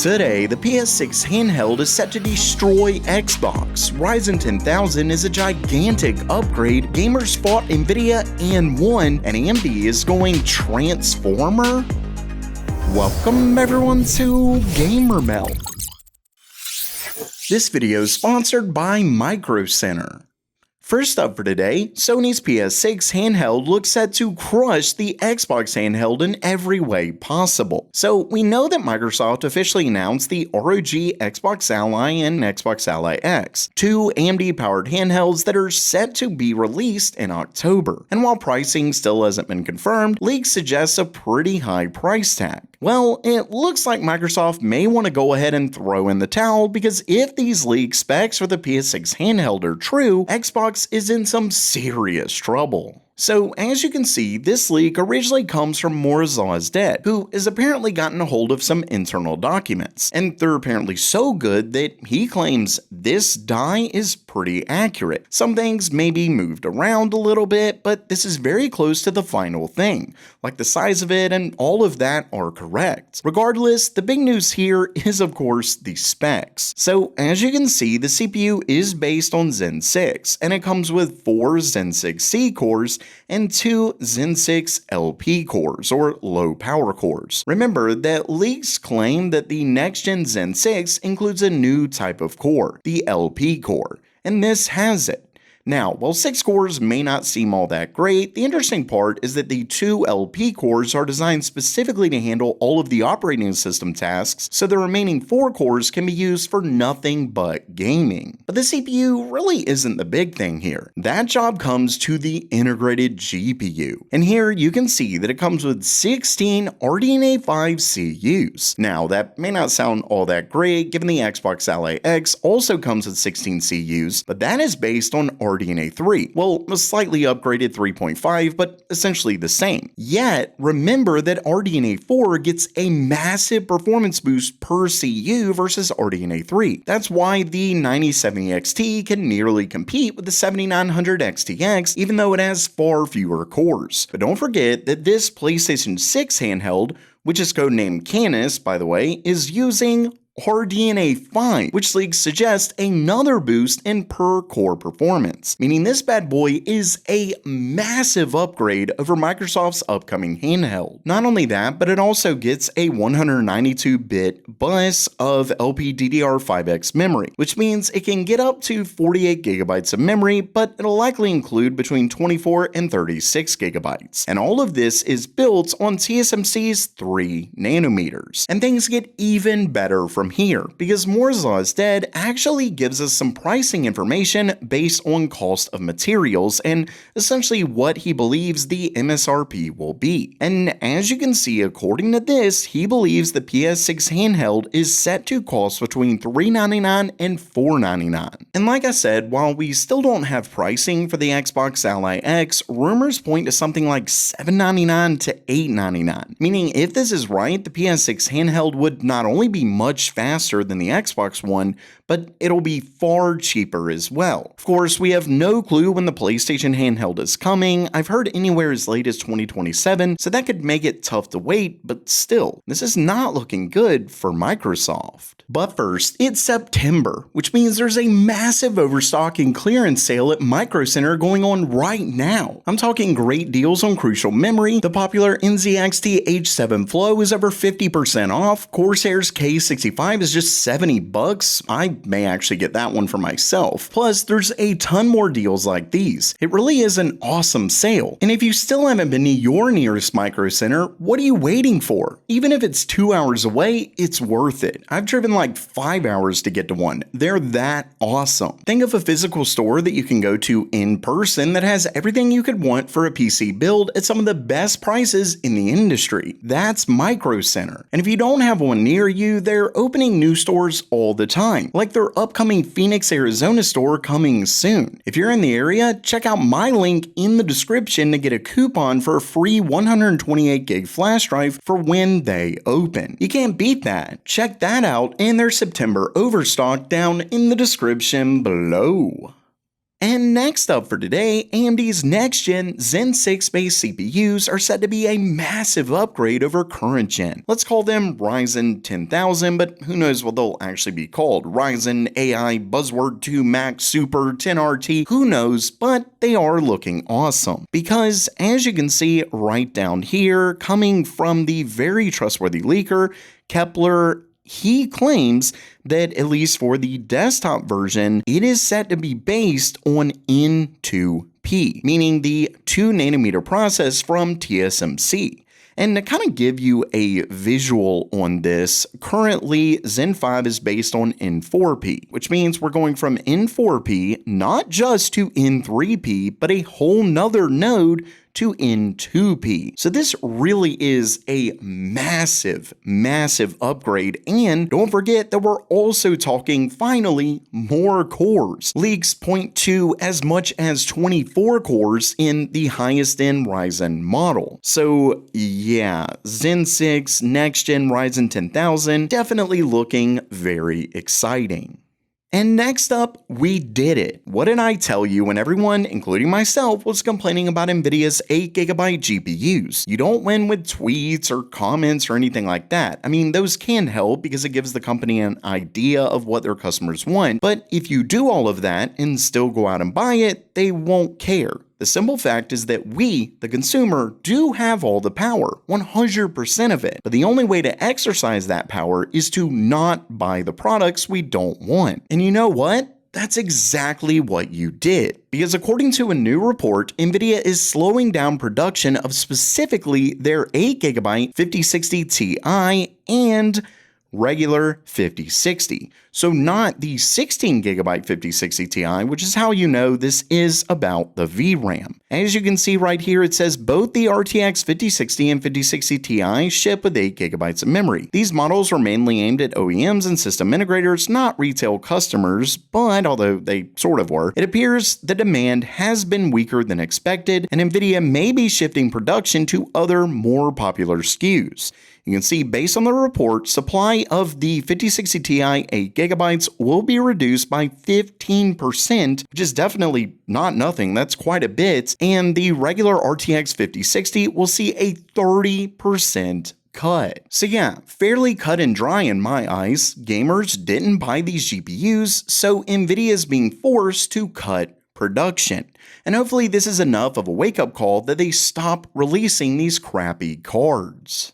Today, the PS6 handheld is set to destroy Xbox. Ryzen 10,000 is a gigantic upgrade, gamers fought Nvidia and won, and AMD is going Transformer? Welcome everyone to Gamer Melt. This video is sponsored by Micro Center. First up for today, Sony's PS6 handheld looks set to crush the Xbox handheld in every way possible. So we know that Microsoft officially announced the ROG Xbox Ally and Xbox Ally X, two AMD-powered handhelds that are set to be released in October. And while pricing still hasn't been confirmed, leaks suggest a pretty high price tag. Well, it looks like Microsoft may want to go ahead and throw in the towel, because if these leaked specs for the PS6 handheld are true, Xbox is in some serious trouble. So, as you can see, this leak originally comes from Is Dead, who has apparently gotten a hold of some internal documents, and they're apparently so good that he claims this die is pretty accurate. Some things may be moved around a little bit, but this is very close to the final thing, like the size of it and all of that are correct. Regardless, the big news here is of course the specs. So, as you can see, the CPU is based on Zen 6, and it comes with 4 Zen 6C cores and 2 Zen 6 LP cores, or low power cores. Remember that leaks claim that the next-gen Zen 6 includes a new type of core, the LP core, and this has it. Now, while 6 cores may not seem all that great, the interesting part is that the 2 LP cores are designed specifically to handle all of the operating system tasks, so the remaining 4 cores can be used for nothing but gaming. But the CPU really isn't the big thing here. That job comes to the integrated GPU. And here you can see that it comes with 16 RDNA 5 CUs. Now, that may not sound all that great given the Xbox Ally X also comes with 16 CUs, but that is based on RDNA 3. Well, a slightly upgraded 3.5, but essentially the same. Yet, remember that RDNA 4 gets a massive performance boost per CU versus RDNA 3. That's why the 9070 XT can nearly compete with the 7900 XTX, even though it has far fewer cores. But don't forget that this PlayStation 6 handheld, which is codenamed Canis by the way, is using RDNA 5, which leaks suggest another boost in per core performance, meaning this bad boy is a massive upgrade over Microsoft's upcoming handheld. Not only that, but it also gets a 192-bit bus of LPDDR5X memory, which means it can get up to 48 gigabytes of memory, but it'll likely include between 24 and 36 gigabytes. And all of this is built on TSMC's 3 nanometers. And things get even better from here, because Is Dead actually gives us some pricing information based on cost of materials and essentially what he believes the MSRP will be. And as you can see, according to this, he believes the PS6 handheld is set to cost between $399 and $499. And like I said, while we still don't have pricing for the Xbox Ally X, rumors point to something like $799 to $899, meaning if this is right, the PS6 handheld would not only be much faster than the Xbox One, but it'll be far cheaper as well. Of course, we have no clue when the PlayStation handheld is coming. I've heard anywhere as late as 2027, so that could make it tough to wait, but still, this is not looking good for Microsoft. But first, it's September, which means there's a massive overstock and clearance sale at Micro Center going on right now. I'm talking great deals on Crucial Memory. The popular NZXT H7 Flow is over 50% off. Corsair's K65 is just $70. I may actually get that one for myself. Plus, there's a ton more deals like these. It really is an awesome sale. And if you still haven't been to your nearest Micro Center, what are you waiting for? Even if it's 2 hours away, it's worth it. I've driven like 5 hours to get to one. They're that awesome. Think of a physical store that you can go to in person that has everything you could want for a PC build at some of the best prices in the industry. That's Micro Center. And if you don't have one near you, they're opening new stores all the time, like their upcoming Phoenix, Arizona store coming soon. If you're in the area, check out my link in the description to get a coupon for a free 128 gig flash drive for when they open. You can't beat that. Check that out and their September overstock down in the description below. And next up for today, AMD's next-gen Zen 6-based CPUs are said to be a massive upgrade over current gen. Let's call them Ryzen 10,000, but who knows what they'll actually be called. Ryzen AI Buzzword 2 Max Super 10RT, who knows, but they are looking awesome. Because as you can see right down here, coming from the very trustworthy leaker, Kepler, he claims that at least for the desktop version, it is set to be based on N2P, meaning the 2nm process from TSMC. And to kind of give you a visual on this, currently Zen 5 is based on N4P, which means we're going from N4P not just to N3P, but a whole nother node to N2P. So this really is a massive, massive upgrade. And don't forget that we're also talking, finally, more cores. Leaks point to as much as 24 cores in the highest end Ryzen model. So yeah, Zen 6 next gen Ryzen 10,000 definitely looking very exciting. And next up, we did it. What did I tell you when everyone, including myself, was complaining about Nvidia's 8GB GPUs? You don't win with tweets or comments or anything like that. I mean, those can help because it gives the company an idea of what their customers want, but if you do all of that and still go out and buy it, they won't care. The simple fact is that we, the consumer, do have all the power, 100% of it. But the only way to exercise that power is to not buy the products we don't want. And you know what? That's exactly what you did. Because according to a new report, Nvidia is slowing down production of specifically their 8GB 5060 Ti and regular 5060. So not the 16GB 5060 Ti, which is how you know this is about the VRAM. As you can see right here, it says both the RTX 5060 and 5060 Ti ship with 8GB of memory. These models are mainly aimed at OEMs and system integrators, not retail customers, but although they sort of were, it appears the demand has been weaker than expected, and Nvidia may be shifting production to other more popular SKUs. You can see based on the report, supply of the 5060 Ti 8GB will be reduced by 15%, which is definitely not nothing, that's quite a bit, and the regular RTX 5060 will see a 30% cut. So yeah, fairly cut and dry in my eyes. Gamers didn't buy these GPUs, so Nvidia is being forced to cut production. And hopefully this is enough of a wake-up call that they stop releasing these crappy cards.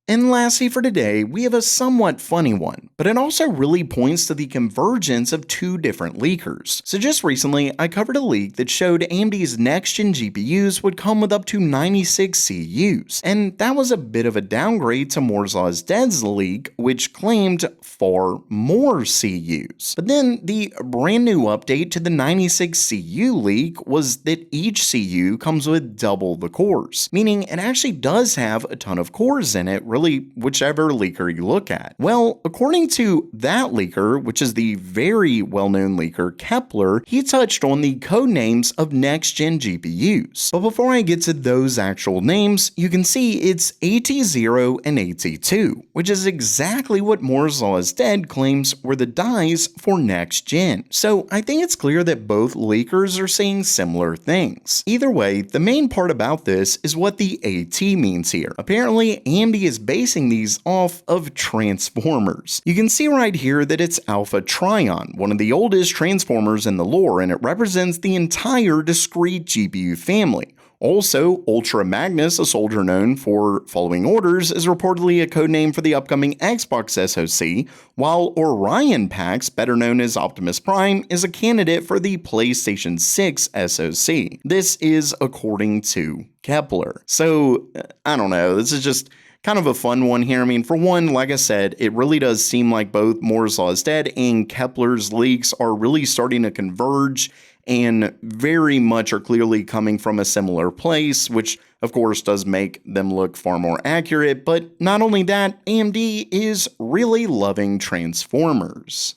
And lastly for today, we have a somewhat funny one, but it also really points to the convergence of two different leakers. So just recently, I covered a leak that showed AMD's next-gen GPUs would come with up to 96 CUs, and that was a bit of a downgrade to Moore's Law's Dead's leak, which claimed far more CUs. But then the brand new update to the 96 CU leak was that each CU comes with double the cores, meaning it actually does have a ton of cores in it, really whichever leaker you look at. Well, according to that leaker, which is the very well-known leaker Kepler, he touched on the code names of next-gen GPUs. But before I get to those actual names, you can see it's AT0 and AT2, which is exactly what Moore's Law's Dead claims were the dies for next-gen. So I think it's clear that both leakers are saying similar things. Either way, the main part about this is what the AT means here. Apparently, AMD is basing these off of transformers. You can see right here that it's Alpha Trion, one of the oldest transformers in the lore, and it represents the entire discrete GPU family. Also, Ultra Magnus, a soldier known for following orders, is reportedly a codename for the upcoming Xbox SoC, while Orion Pax, better known as Optimus Prime, is a candidate for the PlayStation 6 SoC. This is according to Kepler. So, I don't know, this is just kind of a fun one here. I mean, for one, like I said, it really does seem like both Moore's Law's Dead and Kepler's leaks are really starting to converge and very much are clearly coming from a similar place, which of course does make them look far more accurate. But not only that, AMD is really loving Transformers.